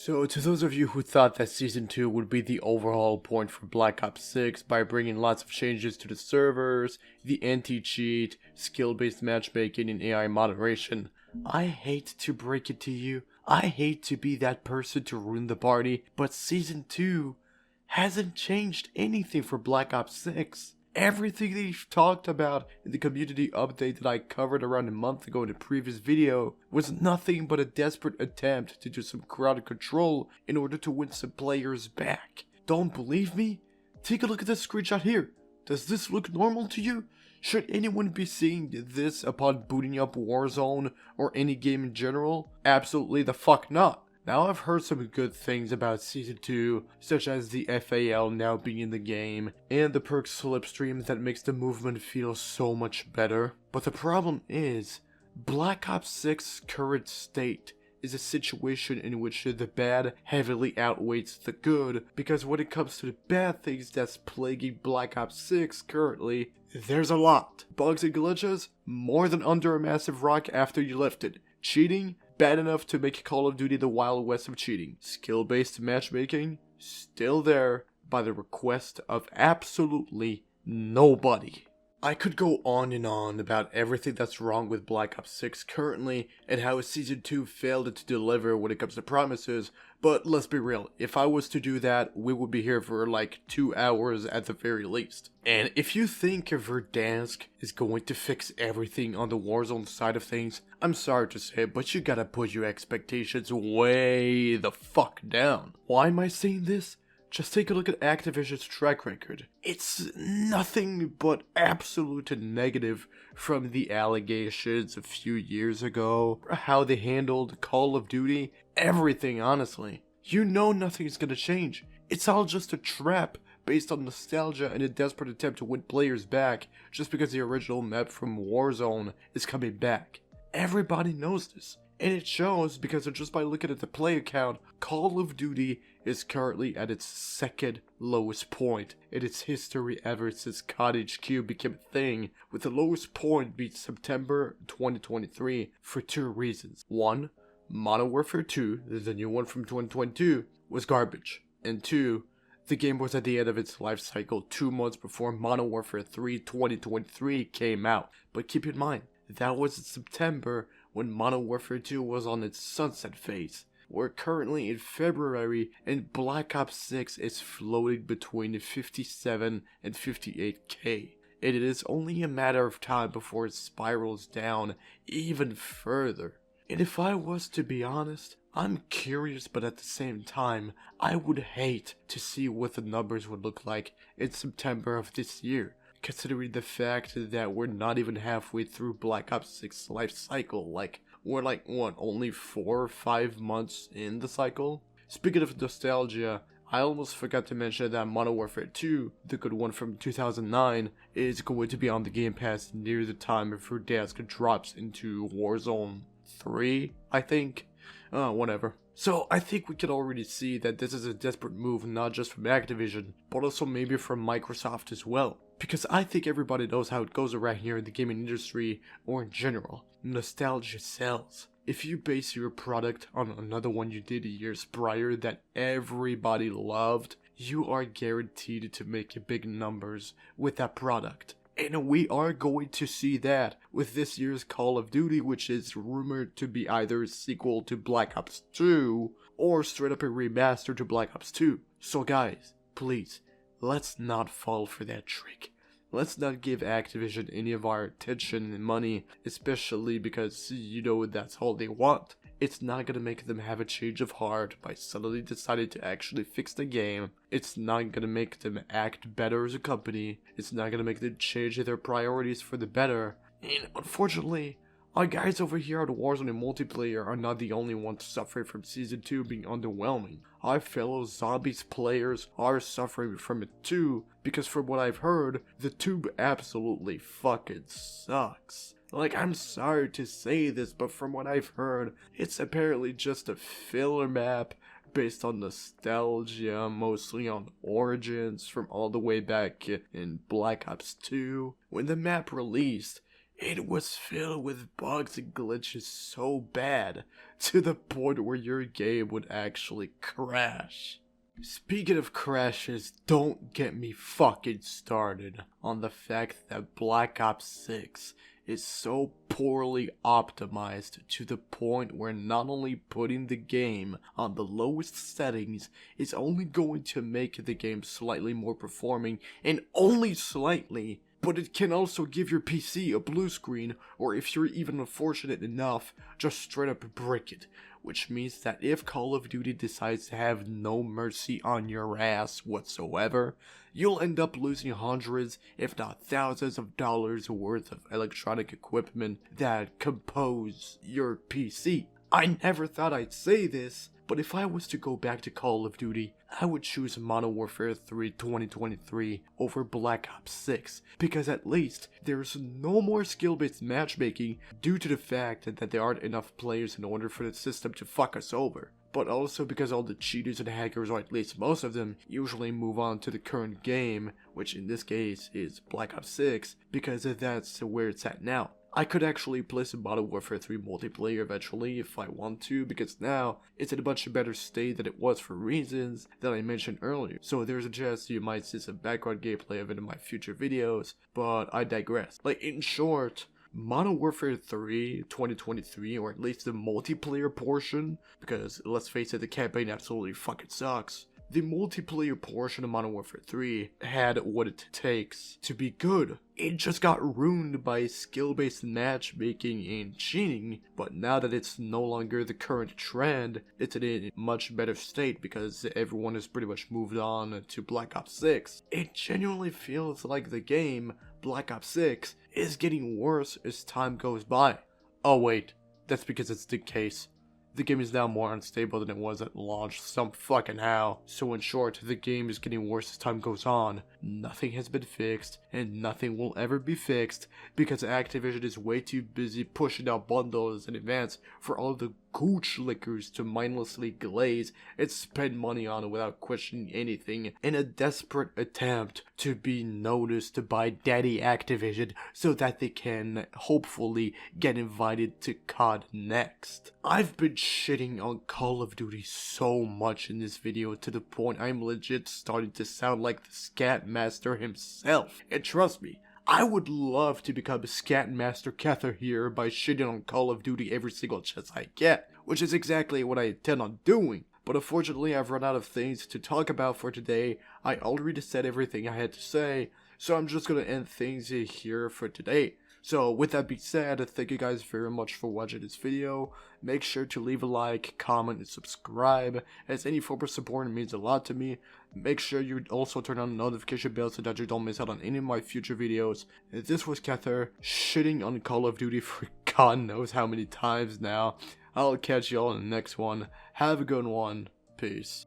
So, to those of you who thought that Season 2 would be the overhaul point for Black Ops 6 by bringing lots of changes to the servers, the anti-cheat, skill-based matchmaking, and AI moderation, I hate to break it to you, I hate to be that person to ruin the party, but Season 2 hasn't changed anything for Black Ops 6. Everything they've talked about in the community update that I covered around a month ago in a previous video was nothing but a desperate attempt to do some crowd control in order to win some players back. Don't believe me? Take a look at this screenshot here. Does this look normal to you? Should anyone be seeing this upon booting up Warzone or any game in general? Absolutely the fuck not. Now I've heard some good things about Season 2, such as the FAL now being in the game, and the perk slipstreams that makes the movement feel so much better. But the problem is, Black Ops 6's current state is a situation in which the bad heavily outweighs the good, because when it comes to the bad things that's plaguing Black Ops 6 currently, there's a lot. Bugs and glitches, more than under a massive rock after you lift it. Cheating, bad enough to make Call of Duty the Wild West of cheating. Skill-based matchmaking, still there by the request of absolutely nobody. I could go on and on about everything that's wrong with Black Ops 6 currently and how Season 2 failed to deliver when it comes to promises, but let's be real, if I was to do that, we would be here for like 2 hours at the very least. And if you think Verdansk is going to fix everything on the Warzone side of things, I'm sorry to say it, but you gotta put your expectations way the fuck down. Why am I saying this? Just take a look at Activision's track record. It's nothing but absolute negative, from the allegations a few years ago, how they handled Call of Duty, everything honestly. You know nothing's gonna change. It's all just a trap based on nostalgia and a desperate attempt to win players back just because the original map from Warzone is coming back. Everybody knows this. And it shows because just by looking at the player count, Call of Duty is currently at its second lowest point in its history ever since COD HQ became a thing, with the lowest point being September 2023 for two reasons. One, Modern Warfare 2, the new one from 2022, was garbage. And two, the game was at the end of its life cycle 2 months before Modern Warfare 3 2023 came out. But keep in mind, that was in September when Modern Warfare 2 was on its sunset phase. We're currently in February and Black Ops 6 is floating between 57 and 58k. And it is only a matter of time before it spirals down even further. And if I was to be honest, I'm curious, but at the same time, I would hate to see what the numbers would look like in September of this year, considering the fact that we're not even halfway through Black Ops 6 life cycle. Like, we're like, what, only 4 or 5 months in the cycle? Speaking of nostalgia, I almost forgot to mention that Modern Warfare 2, the good one from 2009, is going to be on the Game Pass near the time Verdansk drops into Warzone 3, I think. Whatever. So I think we can already see that this is a desperate move not just from Activision, but also maybe from Microsoft as well. Because I think everybody knows how it goes around here in the gaming industry, or in general. Nostalgia sells. If you base your product on another one you did years prior that everybody loved, you are guaranteed to make big numbers with that product. And we are going to see that with this year's Call of Duty, which is rumored to be either a sequel to Black Ops 2 or straight up a remaster to Black Ops 2. So guys, please, let's not fall for that trick. Let's not give Activision any of our attention and money, especially because, you know, that's all they want. It's not gonna make them have a change of heart by suddenly deciding to actually fix the game. It's not gonna make them act better as a company. It's not gonna make them change their priorities for the better. And unfortunately, our guys over here at Warzone and multiplayer are not the only ones suffering from Season 2 being underwhelming. Our fellow Zombies players are suffering from it too, because from what I've heard, the tube absolutely fucking sucks. Like, I'm sorry to say this, but from what I've heard, it's apparently just a filler map based on nostalgia, mostly on Origins from all the way back in Black Ops 2. When the map released, it was filled with bugs and glitches so bad, to the point where your game would actually crash. Speaking of crashes, don't get me fucking started on the fact that Black Ops 6 is so poorly optimized to the point where not only putting the game on the lowest settings is only going to make the game slightly more performing, and only slightly, but it can also give your PC a blue screen, or if you're even unfortunate enough, just straight up brick it. Which means that if Call of Duty decides to have no mercy on your ass whatsoever, you'll end up losing hundreds, if not thousands of dollars worth of electronic equipment that compose your PC. I never thought I'd say this, but if I was to go back to Call of Duty, I would choose Modern Warfare 3 2023 over Black Ops 6, because at least there's no more skill-based matchmaking due to the fact that there aren't enough players in order for the system to fuck us over. But also because all the cheaters and hackers, or at least most of them, usually move on to the current game, which in this case is Black Ops 6, because that's where it's at now. I could actually play some Modern Warfare 3 multiplayer eventually if I want to, because now it's in a much better state than it was for reasons that I mentioned earlier. So there's a chance you might see some background gameplay of it in my future videos, but I digress. Like, in short, Modern Warfare 3 2023, or at least the multiplayer portion, because let's face it, the campaign absolutely fucking sucks. The multiplayer portion of Modern Warfare 3 had what it takes to be good. It just got ruined by skill-based matchmaking and cheating, but now that it's no longer the current trend, it's in a much better state because everyone has pretty much moved on to Black Ops 6. It genuinely feels like the game, Black Ops 6, is getting worse as time goes by. Oh wait, that's because it's the case. The game is now more unstable than it was at launch, some fucking how. So in short, the game is getting worse as time goes on. Nothing has been fixed, and nothing will ever be fixed, because Activision is way too busy pushing out bundles in advance for all the gooch lickers to mindlessly glaze and spend money on without questioning anything, in a desperate attempt to be noticed by Daddy Activision so that they can hopefully get invited to COD next. I've been shitting on Call of Duty so much in this video to the point I'm legit starting to sound like the Scat Master himself, and trust me, I would love to become a Scat Master Kether here by shitting on Call of Duty every single chance I get, which is exactly what I intend on doing. But unfortunately, I've run out of things to talk about for today. I already said everything I had to say, so I'm just gonna end things here for today. So with that being said, thank you guys very much for watching this video. Make sure to leave a like, comment, and subscribe, as any form of support means a lot to me. Make sure you also turn on the notification bell so that you don't miss out on any of my future videos. This was Kether, shitting on Call of Duty for God knows how many times now. I'll catch y'all in the next one. Have a good one. Peace.